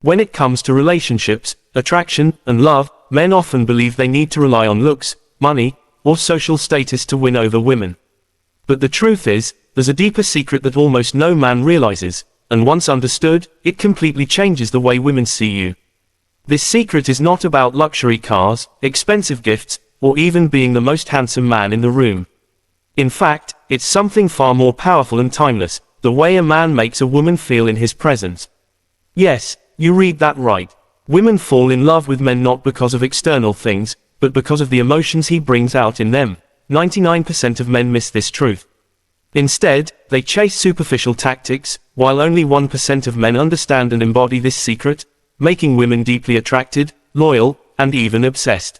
When it comes to relationships, attraction, and love, men often believe they need to rely on looks, money, or social status to win over women. But the truth is, there's a deeper secret that almost no man realizes, and once understood, it completely changes the way women see you. This secret is not about luxury cars, expensive gifts, or even being the most handsome man in the room. In fact, it's something far more powerful and timeless, the way a man makes a woman feel in his presence. Yes, you read that right. Women fall in love with men not because of external things, but because of the emotions he brings out in them. 99% of men miss this truth. Instead, they chase superficial tactics, while only 1% of men understand and embody this secret, making women deeply attracted, loyal, and even obsessed.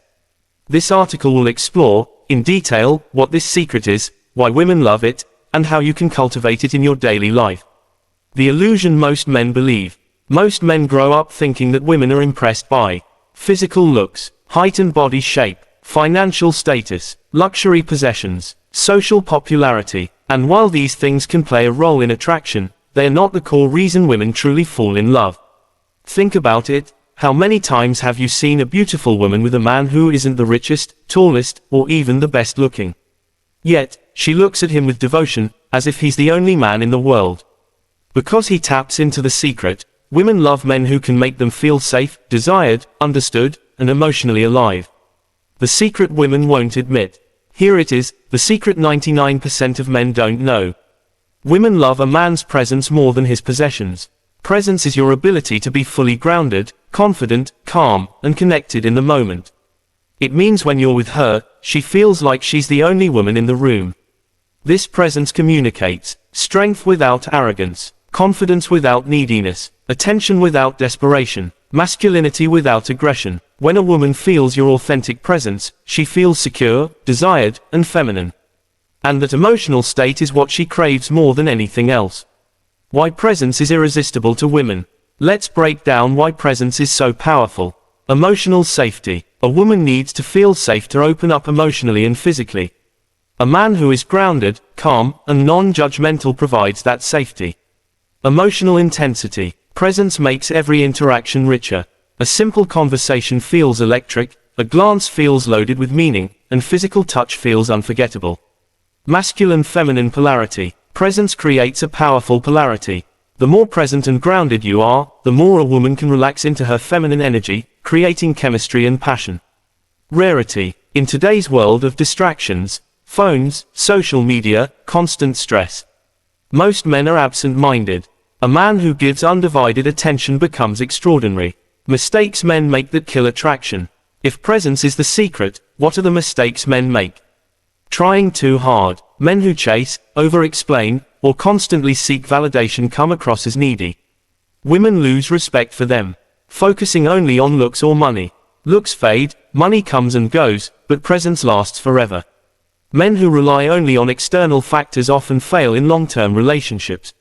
This article will explore, in detail, what this secret is, why women love it, and how you can cultivate it in your daily life. The illusion most men believe. Most men grow up thinking that women are impressed by physical looks, height and body shape, financial status, luxury possessions, social popularity, and while these things can play a role in attraction, they are not the core reason women truly fall in love. Think about it. How many times have you seen a beautiful woman with a man who isn't the richest, tallest, or even the best looking? Yet, she looks at him with devotion, as if he's the only man in the world. Because he taps into the secret, women love men who can make them feel safe, desired, understood, and emotionally alive. The secret women won't admit. Here it is, the secret 99% of men don't know. Women love a man's presence more than his possessions. Presence is your ability to be fully grounded, confident, calm, and connected in the moment. It means when you're with her, she feels like she's the only woman in the room. This presence communicates strength without arrogance, confidence without neediness, attention without desperation, masculinity without aggression. When a woman feels your authentic presence, she feels secure, desired, and feminine. And that emotional state is what she craves more than anything else. Why presence is irresistible to women. Let's break down why presence is so powerful. Emotional safety. A woman needs to feel safe to open up emotionally and physically. A man who is grounded, calm, and non-judgmental provides that safety. Emotional intensity. Presence makes every interaction richer. A simple conversation feels electric, a glance feels loaded with meaning, and physical touch feels unforgettable. Masculine-feminine polarity. Presence creates a powerful polarity. The more present and grounded you are, the more a woman can relax into her feminine energy, creating chemistry and passion. Rarity. In today's world of distractions, phones, social media, constant stress, most men are absent-minded. A man who gives undivided attention becomes extraordinary. Mistakes men make that kill attraction. If presence is the secret, what are the mistakes men make? Trying too hard. Men who chase, over-explain, or constantly seek validation come across as needy. Women lose respect for them. Focusing only on looks or money. Looks fade, money comes and goes, but presence lasts forever. Men who rely only on external factors often fail in long-term relationships.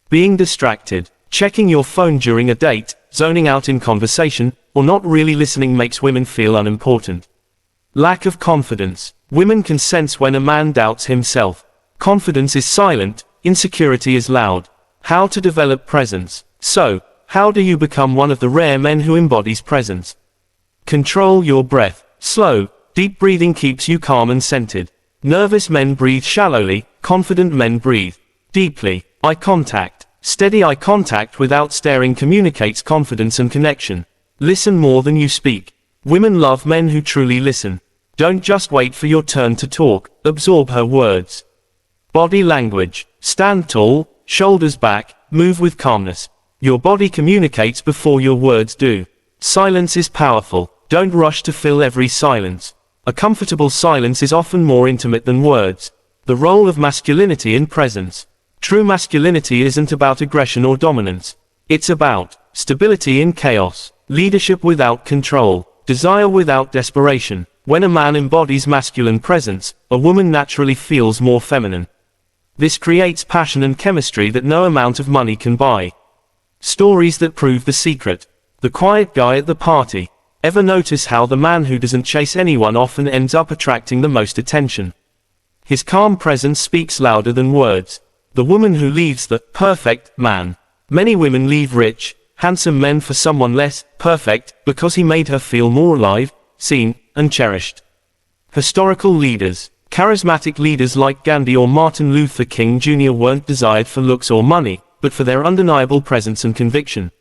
Being distracted, checking your phone during a date, zoning out in conversation, or not really listening makes women feel unimportant. Lack of confidence. Women can sense when a man doubts himself. Confidence is silent, insecurity is loud. How to develop presence. So, how do you become one of the rare men who embodies presence? Control your breath. Slow, deep breathing keeps you calm and centered. Nervous men breathe shallowly, confident men breathe deeply. Eye contact. Steady eye contact without staring communicates confidence and connection. Listen more than you speak. Women love men who truly listen. Don't just wait for your turn to talk, absorb her words. Body language. Stand tall, shoulders back, move with calmness. Your body communicates before your words do. Silence is powerful. Don't rush to fill every silence. A comfortable silence is often more intimate than words. The role of masculinity in presence. True masculinity isn't about aggression or dominance. It's about stability in chaos, leadership without control, desire without desperation. When a man embodies masculine presence, a woman naturally feels more feminine. This creates passion and chemistry that no amount of money can buy. Stories that prove the secret. The quiet guy at the party. Ever notice how the man who doesn't chase anyone often ends up attracting the most attention? His calm presence speaks louder than words. The woman who leaves the perfect man. Many women leave rich, handsome men for someone less perfect, because he made her feel more alive, seen, and cherished. Historical leaders. Charismatic leaders like Gandhi or Martin Luther King Jr. weren't desired for looks or money, but for their undeniable presence and conviction.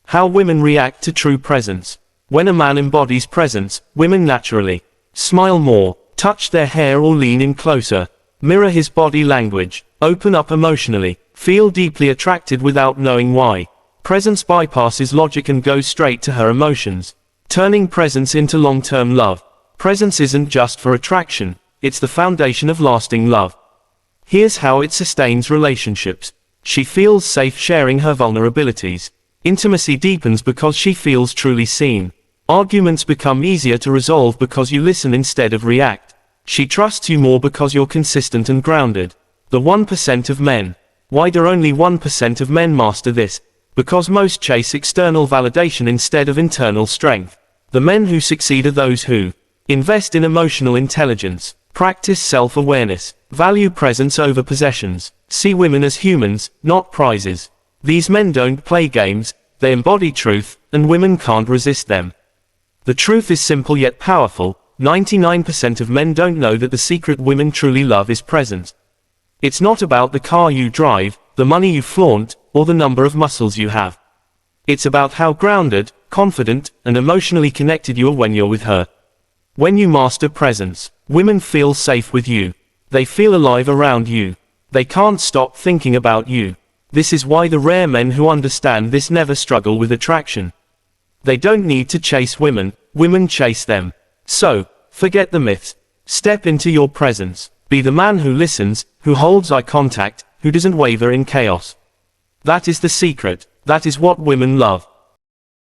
How women react to true presence. When a man embodies presence, women naturally smile more, touch their hair or lean in closer, mirror his body language, open up emotionally, feel deeply attracted without knowing why. Presence bypasses logic and goes straight to her emotions, turning presence into long-term love. Presence isn't just for attraction, it's the foundation of lasting love. Here's how it sustains relationships. She feels safe sharing her vulnerabilities. Intimacy deepens because she feels truly seen. Arguments become easier to resolve because you listen instead of react. She trusts you more because you're consistent and grounded. The 1% of men. Why do only 1% of men master this? Because most chase external validation instead of internal strength. The men who succeed are those who invest in emotional intelligence, practice self-awareness, value presence over possessions, see women as humans, not prizes. These men don't play games, they embody truth, and women can't resist them. The truth is simple yet powerful. 99% of men don't know that the secret women truly love is presence. It's not about the car you drive, the money you flaunt, or the number of muscles you have. It's about how grounded, confident, and emotionally connected you are when you're with her. When you master presence, women feel safe with you. They feel alive around you. They can't stop thinking about you. This is why the rare men who understand this never struggle with attraction. They don't need to chase women, women chase them. So, forget the myths. Step into your presence. Be the man who listens, who holds eye contact, who doesn't waver in chaos. That is the secret. That is what women love.